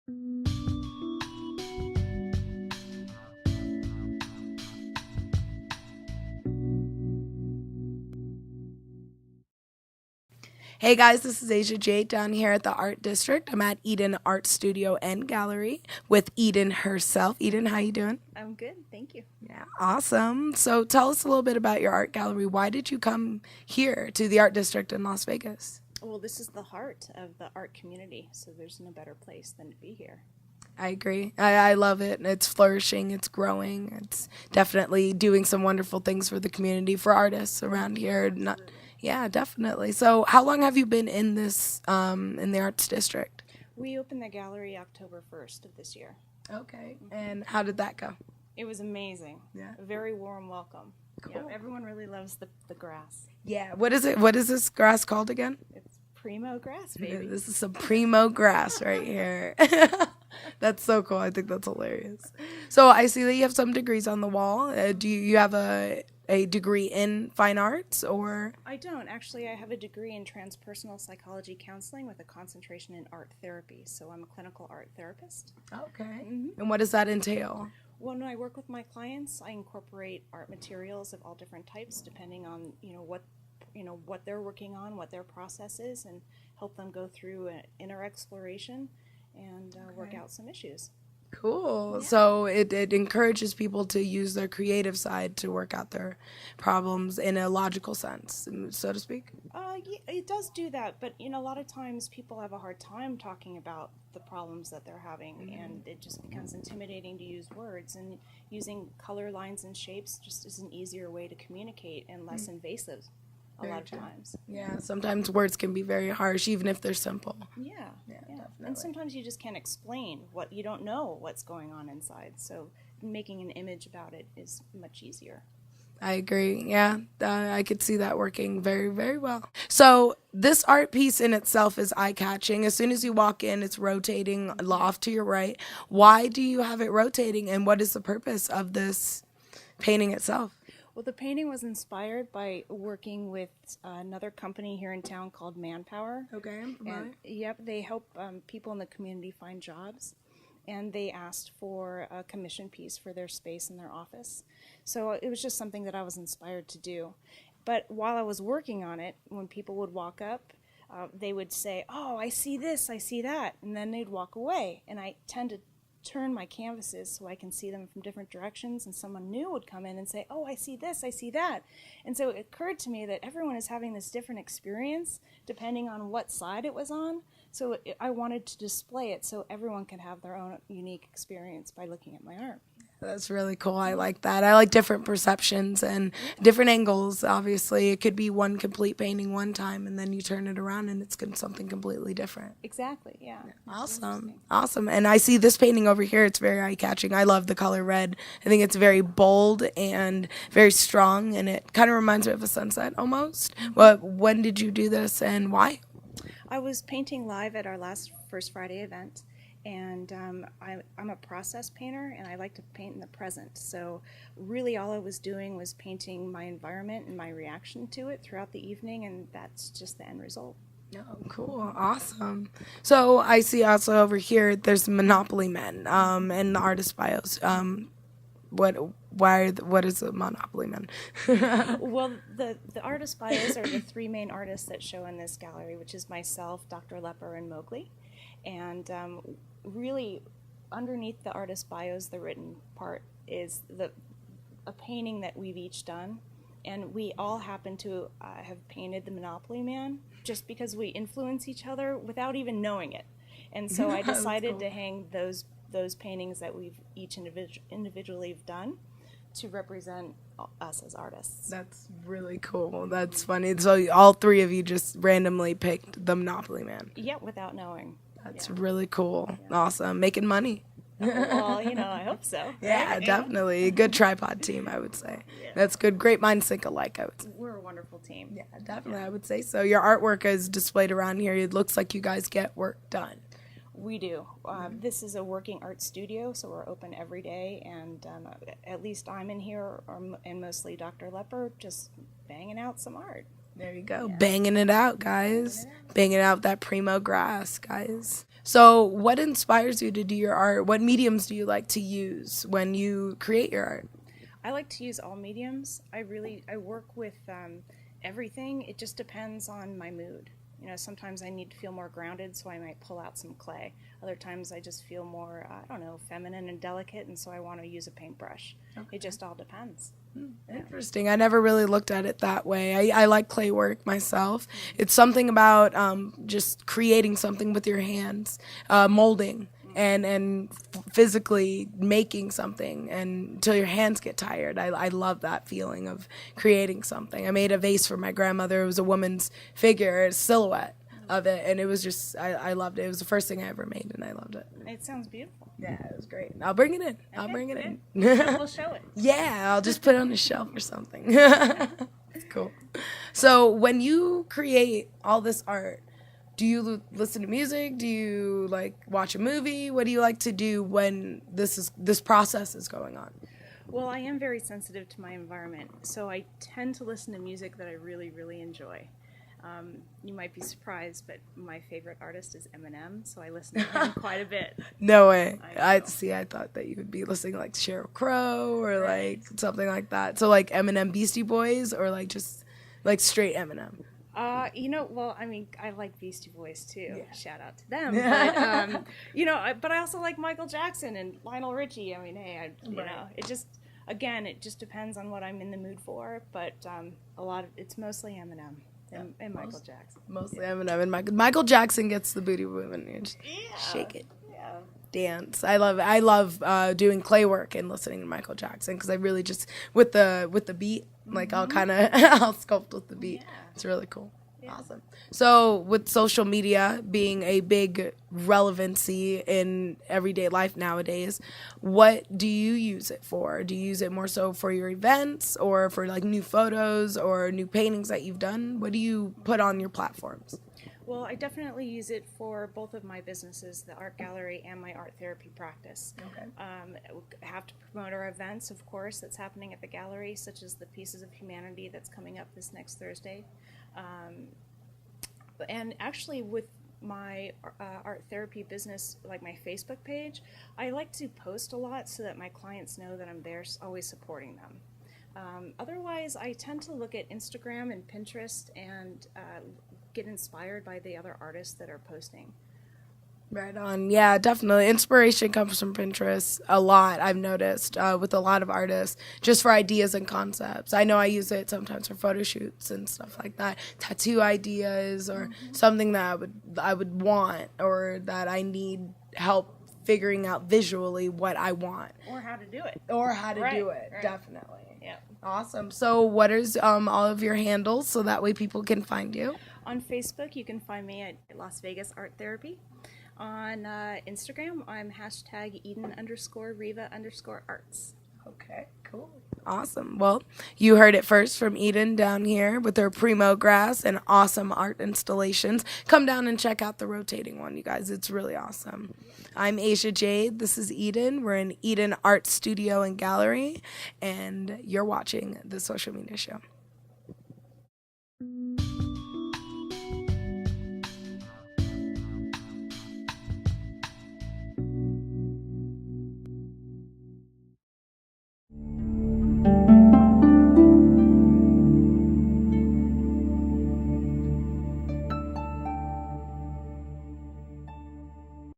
Hey guys, this is Asia Jade down here at the Art District. I'm at Eden Art Studio and Gallery with Eden herself. Eden, how you doing? I'm good, thank you. Yeah, awesome. So tell us a little bit about your art gallery. Why did you come here to the Art District in Las Vegas? Well, this is the heart of the art community, so there's no better place than to be here. I agree. I love it. It's flourishing. It's growing. It's definitely doing some wonderful things for the community, for artists around here. Not, yeah, definitely. So how long have you been in this, in the Arts District? We opened the gallery October 1st of this year. Okay. And how did that go? It was amazing. Yeah. A very warm welcome. Cool. Yeah, everyone really loves the grass. Yeah. What is it? What is this grass called again? It's primo grass, baby. This is some primo grass right here. That's so cool. I think that's hilarious. So I see that you have some degrees on the wall. Do you have a degree in fine arts or? I don't. Actually, I have a degree in transpersonal psychology counseling with a concentration in art therapy. So I'm a clinical art therapist. Okay. And what does that entail? When I work with my clients, I incorporate art materials of all different types, depending on what they're working on, what their process is, and help them go through an inner exploration and work out some issues. Cool. Yeah. So it encourages people to use their creative side to work out their problems in a logical sense, so to speak. Yeah, it does do that, but a lot of times people have a hard time talking about the problems that they're having, and it just becomes intimidating to use words. And using color lines and shapes just is an easier way to communicate and less invasive. A lot of times. Yeah, sometimes words can be very harsh, even if they're simple. Yeah. Definitely. And sometimes you just can't explain what you don't know what's going on inside. So making an image about it is much easier. I agree. Yeah, I could see that working very, very well. So this art piece in itself is eye-catching. As soon as you walk in, it's rotating off to your right. Why do you have it rotating, and what is the purpose of this painting itself? Well, the painting was inspired by working with another company here in town called Manpower. Okay. And, yep, they help people in the community find jobs. And they asked for a commission piece for their space in their office. So it was just something that I was inspired to do. But while I was working on it, when people would walk up, they would say, "Oh, I see this, I see that," and then they'd walk away. And I tend to turn my canvases so I can see them from different directions, and someone new would come in and say, "Oh, I see this, I see that." And so it occurred to me that everyone is having this different experience depending on what side it was on. So I wanted to display it so everyone could have their own unique experience by looking at my art. That's really cool. I like that. I like different perceptions and different angles. Obviously, it could be one complete painting one time, and then you turn it around and it's something completely different. Exactly, yeah. Awesome. Awesome. And I see this painting over here. It's very eye-catching. I love the color red. I think it's very bold and very strong, and it kind of reminds me of a sunset almost. When did you do this, and why? I was painting live at our last First Friday event, and I'm a process painter, and I like to paint in the present. So really all I was doing was painting my environment and my reaction to it throughout the evening, and that's just the end result. Oh, cool. Awesome. So I see also over here there's Monopoly Men and the artist bios. What is the Monopoly Men? Well, the artist bios are the three main artists that show in this gallery, which is myself, Dr. Lepper, and Mowgli. And really, underneath the artist bios, the written part is a painting that we've each done. And we all happen to have painted the Monopoly Man just because we influence each other without even knowing it. And so I decided to hang those paintings that we've each individually have done to represent us as artists. That's really cool. That's funny. So all three of you just randomly picked the Monopoly Man. Yeah, without knowing. That's really cool. Yeah. Awesome. Making money. Well, I hope so. Yeah, definitely. A good tripod team, I would say. Yeah. That's good. Great minds think alike, I would say. We're a wonderful team. Yeah, definitely. I would say so. Your artwork is displayed around here. It looks like you guys get work done. We do. This is a working art studio, so we're open every day, and at least I'm in here, and mostly Dr. Lepper, just banging out some art. There you go. Yeah. Banging it out, guys. Banging out that primo grass, guys. So what inspires you to do your art? What mediums do you like to use when you create your art? I like to use all mediums. I work with everything. It just depends on my mood. You know, sometimes I need to feel more grounded, so I might pull out some clay. Other times I just feel more, I don't know, feminine and delicate, and so I want to use a paintbrush. It just all depends. Interesting. I never really looked at it that way. I like clay work myself. It's something about just creating something with your hands, molding and physically making something and until your hands get tired. I love that feeling of creating something. I made a vase for my grandmother. It was a woman's figure, a silhouette of it, and it was just, I loved it. It was the first thing I ever made, and I loved it. It sounds beautiful. Yeah, it was great. I'll bring it in. I'll bring it in. We'll show it. Yeah, I'll just put it on the shelf or something. Cool. So when you create all this art, do you listen to music? Do you like watch a movie? What do you like to do when this process is going on? Well, I am very sensitive to my environment, so I tend to listen to music that I really, really enjoy. You might be surprised, but my favorite artist is Eminem, so I listen to him quite a bit. No way. I know. I thought that you would be listening to like Sheryl Crow or like something like that. So like Eminem, Beastie Boys, or like just like straight Eminem. You know, well, I mean, I like Beastie Boys too. Yeah. Shout out to them. But, you know, but I also like Michael Jackson and Lionel Richie. I mean, hey, you know, it just, again, it just depends on what I'm in the mood for. But it's mostly Eminem and Michael Jackson. Mostly Eminem and Michael Jackson gets the booty moving. You just shake it. Yeah. Dance. I love doing clay work and listening to Michael Jackson because I really just with the beat, like I'll kind of I'll sculpt with the beat. Yeah. It's really cool. Yeah. Awesome. So with social media being a big relevancy in everyday life nowadays, what do you use it for? Do you use it more so for your events or for like new photos or new paintings that you've done? What do you put on your platforms? Well, I definitely use it for both of my businesses, the art gallery and my art therapy practice. Okay. I have to promote our events, of course, that's happening at the gallery, such as the Pieces of Humanity that's coming up this next Thursday. And actually with my art therapy business, like my Facebook page, I like to post a lot so that my clients know that I'm there always supporting them. Otherwise, I tend to look at Instagram and Pinterest and get inspired by the other artists that are posting. Right on. Yeah, definitely. Inspiration comes from Pinterest a lot, I've noticed, with a lot of artists, just for ideas and concepts. I know I use it sometimes for photo shoots and stuff like that, tattoo ideas or something that I would want or that I need help figuring out visually what I want. Or how to do it. Or how to do Right, it, right. definitely. Yeah. Awesome. So what is all of your handles so that way people can find you? On Facebook, you can find me at Las Vegas Art Therapy. On Instagram, I'm #Eden_Riva_arts. Okay, cool. Awesome. Well, you heard it first from Eden down here with her Primo Grass and awesome art installations. Come down and check out the rotating one, you guys. It's really awesome. I'm Asia Jade. This is Eden. We're in Eden Art Studio and Gallery, and you're watching The Social Media Show.